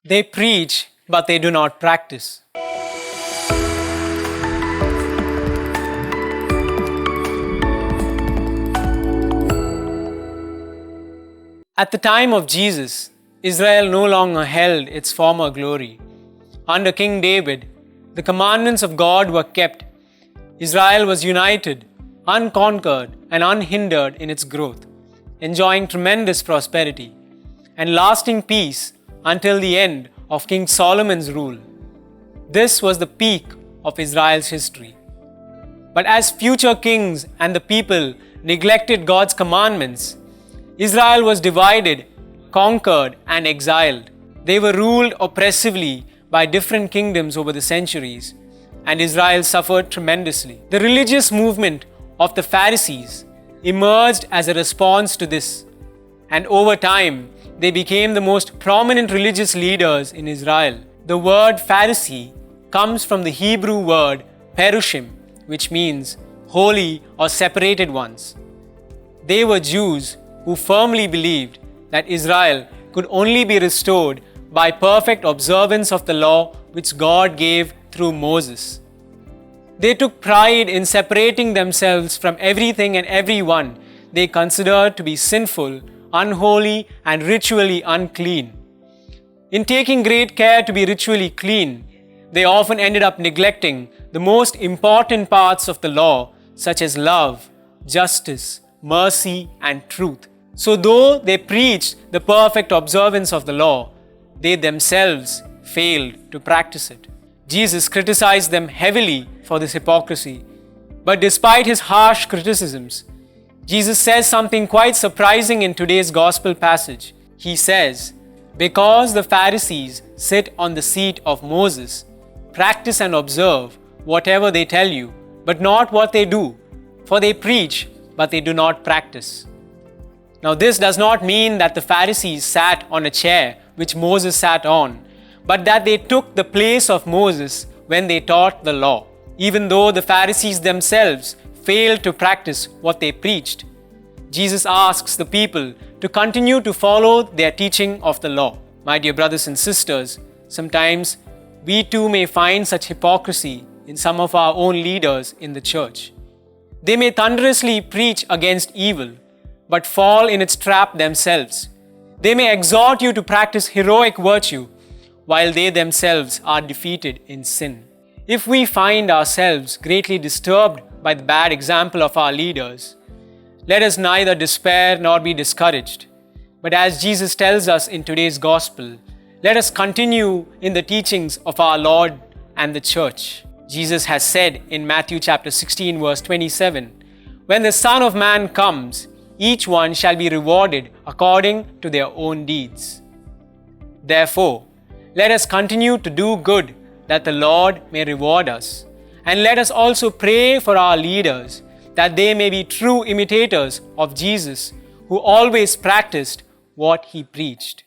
They preach, but they do not practice. At the time of Jesus, Israel no longer held its former glory. Under King David, the commandments of God were kept. Israel was united, unconquered, and unhindered in its growth, enjoying tremendous prosperity and lasting peace until the end of King Solomon's rule. This was the peak of Israel's history. But as future kings and the people neglected God's commandments, Israel was divided, conquered, and exiled. They were ruled oppressively by different kingdoms over the centuries, and Israel suffered tremendously. The religious movement of the Pharisees emerged as a response to this, and over time, they became the most prominent religious leaders in Israel. The word Pharisee comes from the Hebrew word Perushim, which means holy or separated ones. They were Jews who firmly believed that Israel could only be restored by perfect observance of the law which God gave through Moses. They took pride in separating themselves from everything and everyone they considered to be sinful, unholy, and ritually unclean. In taking great care to be ritually clean, they often ended up neglecting the most important parts of the law, such as love, justice, mercy, and truth. So though they preached the perfect observance of the law, they themselves failed to practice it. Jesus criticized them heavily for this hypocrisy. But despite his harsh criticisms, Jesus says something quite surprising in today's gospel passage. He says, "Because the Pharisees sit on the seat of Moses, practice and observe whatever they tell you, but not what they do, for they preach, but they do not practice." Now, this does not mean that the Pharisees sat on a chair which Moses sat on, but that they took the place of Moses when they taught the law, even though the Pharisees themselves failed to practice what they preached. Jesus asks the people to continue to follow their teaching of the law. My dear brothers and sisters, sometimes we too may find such hypocrisy in some of our own leaders in the church. They may thunderously preach against evil, but fall in its trap themselves. They may exhort you to practice heroic virtue, while they themselves are defeated in sin. If we find ourselves greatly disturbed by the bad example of our leaders, let us neither despair nor be discouraged. But as Jesus tells us in today's gospel, let us continue in the teachings of our Lord and the church. Jesus has said in Matthew chapter 16 verse 27, "When the Son of Man comes, each one shall be rewarded according to their own deeds." Therefore, let us continue to do good that the Lord may reward us. And let us also pray for our leaders that they may be true imitators of Jesus, who always practiced what he preached.